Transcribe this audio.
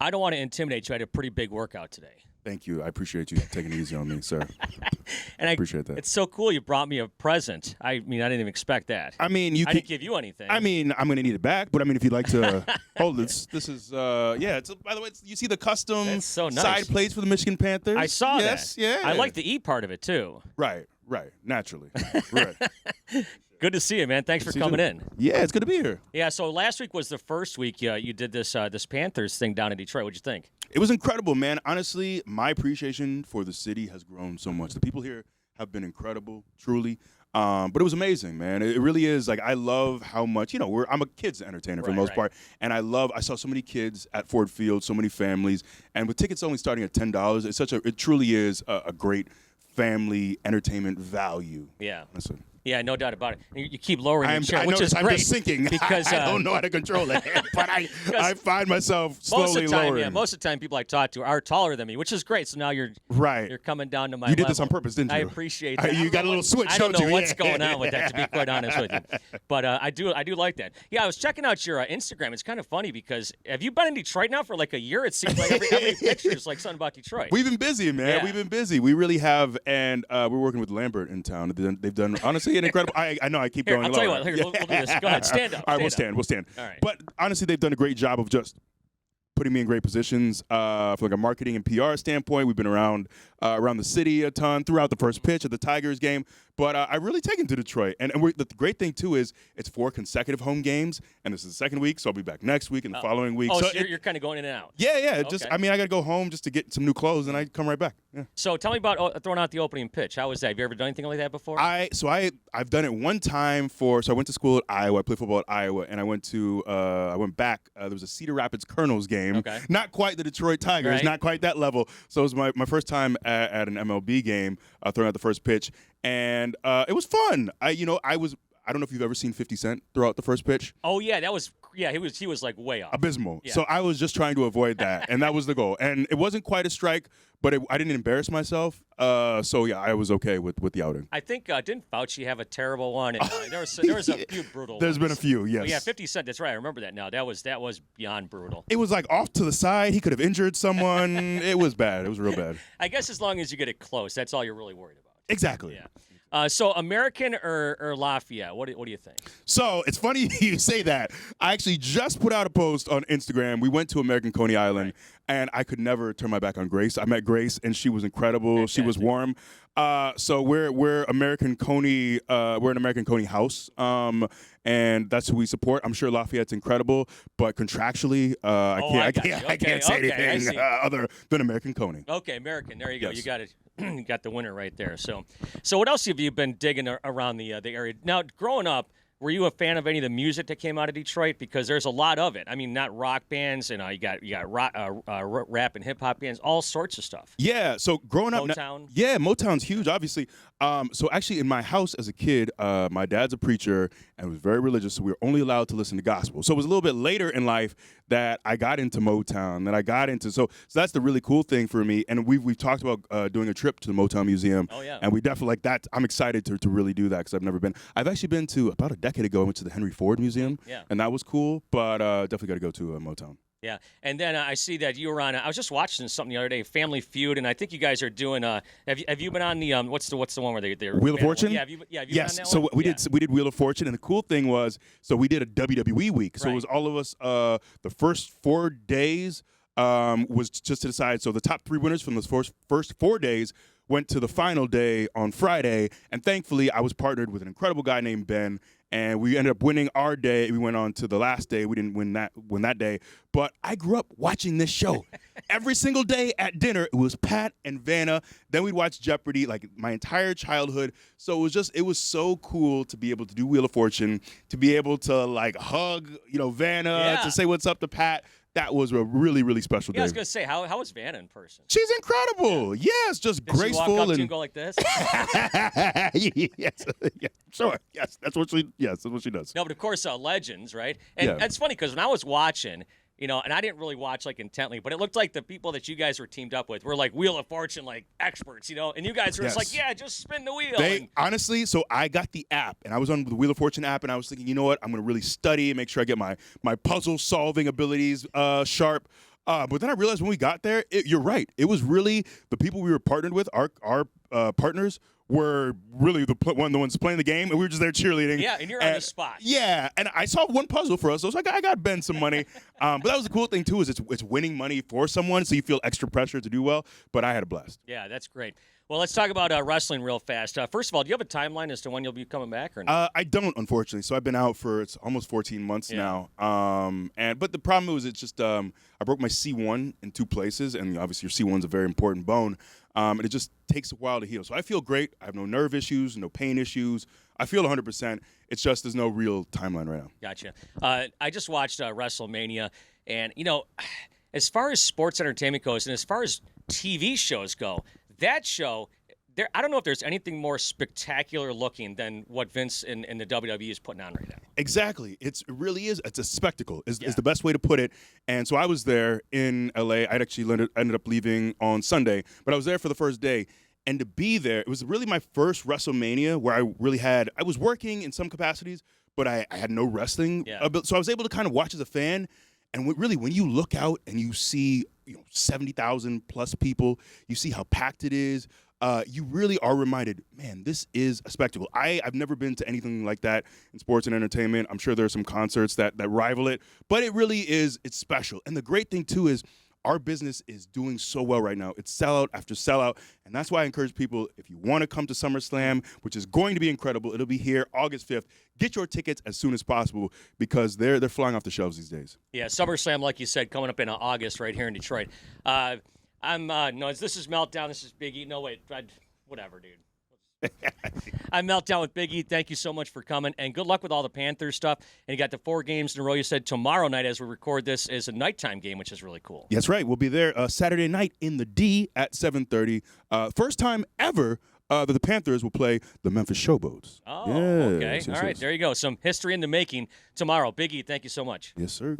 I don't want to intimidate you. I had a pretty big workout today. Thank you. I appreciate you taking it easy on me, sir. And I appreciate that. It's so cool you brought me a present. I mean, I didn't even expect that. I mean, I didn't give you anything. I mean, I'm gonna need it back, but I mean, if you'd like to hold this is It's by the way, you see the custom That's so nice. side plates for the Michigan Panthers. I saw yes, that. Yeah. I like the E part of it too. Right. Naturally. Right. Good to see you, man. Thanks for coming in. Yeah, it's good to be here. Yeah, so last week was the first week you did this Panthers thing down in Detroit. What'd you think? It was incredible, man. Honestly, my appreciation for the city has grown so much. The people here have been incredible, truly. But it was amazing, man. It really is. Like, I love how much, I'm a kids entertainer for the most part. And I saw so many kids at Ford Field, so many families. And with tickets only starting at $10, it truly is a great family entertainment value. Yeah. Listen. Yeah, no doubt about it. You keep lowering your chair, which is I'm great. just sinking Because I don't know how to control it, but I find myself slowly lowering. Yeah, most of the time people I talk to are taller than me, which is great. So now you're coming down to my level. You did level. this on purpose, didn't you? I appreciate that. You got a little switch, I don't know you? what's going on with that, to be quite honest with you. But I do like that. Yeah, I was checking out your Instagram. It's kind of funny because have you been in Detroit now for like a year? It seems like every picture is like something about Detroit. We've been busy, man. Yeah. We've been busy. We really have, and we're working with Lambert in town. They've done honestly an incredible. I know I keep Here, going. I'll tell you what. Here, we'll do this. Go ahead. Stand up. All right, we'll stand. All right. But honestly, they've done a great job of just putting me in great positions from like a marketing and PR standpoint. We've been around the city a ton throughout the first pitch of the Tigers game. But I've really taken to Detroit. And the great thing, too, is it's 4 consecutive home games. And this is the second week, so I'll be back next week and the following week. Oh, so you're kind of going in and out. Yeah. Okay. I got to go home just to get some new clothes, and I come right back. Yeah. So tell me about throwing out the opening pitch. How was that? Have you ever done anything like that before? I've done it one time so I went to school at Iowa. I played football at Iowa, and I went back. There was a Cedar Rapids Colonels game. Okay. Not quite the Detroit Tigers, right. Not quite that level. So it was my first time at an MLB game, throwing out the first pitch, and it was fun. I don't know if you've ever seen 50 Cent throw out the first pitch. Oh yeah, he was like way off. Abysmal. Yeah. So I was just trying to avoid that, and that was the goal. And it wasn't quite a strike, but I didn't embarrass myself. So yeah, I was okay with the outing. I think didn't Fauci have a terrible one? And, there was a few brutal. There's ones. been a few, yes. But yeah, 50 Cent. That's right. I remember that now. That was beyond brutal. It was like off to the side. He could have injured someone. It was bad. It was real bad. I guess as long as you get it close, that's all you're really worried about. Exactly. Yeah. So American or Lafayette? What do you think? So it's funny you say that. I actually just put out a post on Instagram. We went to American Coney Island, and I could never turn my back on Grace. I met Grace, and she was incredible. Fantastic. She was warm. So we're American Coney. We're an American Coney house, and that's who we support. I'm sure Lafayette's incredible, but contractually, I can't say anything other than American Coney. Okay, American. There you go. Yes. You got it. You got the winner right there. So what else have you been digging around the area? Now, growing up, were you a fan of any of the music that came out of Detroit? Because there's a lot of it. I mean, not rock bands, and you got rock, rap and hip hop bands, all sorts of stuff. Yeah. So growing up, Motown. Motown's huge, obviously. So actually, in my house as a kid, my dad's a preacher and was very religious, so we were only allowed to listen to gospel. So it was a little bit later in life that I got into Motown, that I got into. So that's the really cool thing for me. And we've talked about doing a trip to the Motown Museum. Oh yeah. And we definitely like that. I'm excited to really do that because I've never been. I've actually been to about a decade ago. I went to the Henry Ford Museum. Yeah. And that was cool. But definitely got to go to Motown. Yeah, and then I see that you were on. I was just watching something the other day, Family Feud, and I think you guys are doing. Have you been on the what's the one where they're Wheel of Fortune? Yeah, have you yes. been on that So one? we did Wheel of Fortune, and the cool thing was, so we did a WWE week. So it was all of us. The first 4 days was just to decide. So the top 3 winners from those first 4 days went to the final day on Friday, and thankfully I was partnered with an incredible guy named Ben. And we ended up winning our day. We went on to the last day. We didn't win that day. But I grew up watching this show. Every single day at dinner, it was Pat and Vanna. Then we'd watch Jeopardy like my entire childhood. So it was so cool to be able to do Wheel of Fortune, to be able to like hug, Vanna, to say what's up to Pat. That was a really, really special day. I was going to say, how was Vanna in person? She's incredible. Yeah. Yes, just Did graceful. She walk up and to you and go like this? Yes. Yeah, sure. Yes, that's what she does. No, but of course, Legends, right? And it's funny because when I was watching, and I didn't really watch like intently, but it looked like the people that you guys were teamed up with were like Wheel of Fortune, like experts, and you guys were just like, yeah, just spin the wheel. Honestly, so I got the app, and I was on the Wheel of Fortune app, and I was thinking, you know what, I'm going to really study and make sure I get my puzzle solving abilities sharp. But then I realized when we got there, you're right. It was really the people we were partnered with. Our partners were really the ones playing the game, and we were just there cheerleading. Yeah, and you're on the spot. Yeah, and I solved one puzzle for us, so I got Ben some money. But that was the cool thing too, is it's winning money for someone, so you feel extra pressure to do well. But I had a blast. Yeah, that's great. Well, let's talk about wrestling real fast. First of all, do you have a timeline as to when you'll be coming back or not? I don't, unfortunately. So I've been out for it's almost 14 months now. But the problem was it's just I broke my C1 in 2 places, and obviously your C1 is a very important bone, and it just takes a while to heal. So I feel great. I have no nerve issues, no pain issues. I feel 100%. It's just there's no real timeline right now. Gotcha. I just watched Wrestlemania, and as far as sports entertainment goes, and as far as TV shows go, that show, I don't know if there's anything more spectacular looking than what Vince and the WWE is putting on right now. Exactly. It really is. It's a spectacle is the best way to put it. And so I was there in L.A. I actually ended up leaving on Sunday, but I was there for the first day. And to be there, it was really my first WrestleMania where I was working in some capacities, but I had no wrestling. Yeah. So I was able to kind of watch as a fan. And when you look out and you see 70,000 plus people, you see how packed it is. You really are reminded, man, this is a spectacle. I've never been to anything like that in sports and entertainment. I'm sure there are some concerts that rival it, but it really is. It's special. And the great thing too is our business is doing so well right now. It's sellout after sellout, and that's why I encourage people, if you want to come to SummerSlam, which is going to be incredible, it'll be here August 5th. Get your tickets as soon as possible because they're flying off the shelves these days. Yeah, SummerSlam, like you said, coming up in August right here in Detroit. This is Meltdown. This is Big E. No, wait, whatever, dude. I'm Meltdown with Big E. Thank you so much for coming, and good luck with all the Panthers stuff. And you got the 4 games in a row. You said tomorrow night, as we record this, is a nighttime game, which is really cool. That's right. We'll be there Saturday night in the D at 7:30. First time ever that the Panthers will play the Memphis Showboats. Oh, okay. All right, there you go. Some history in the making tomorrow. Big E, thank you so much. Yes, sir.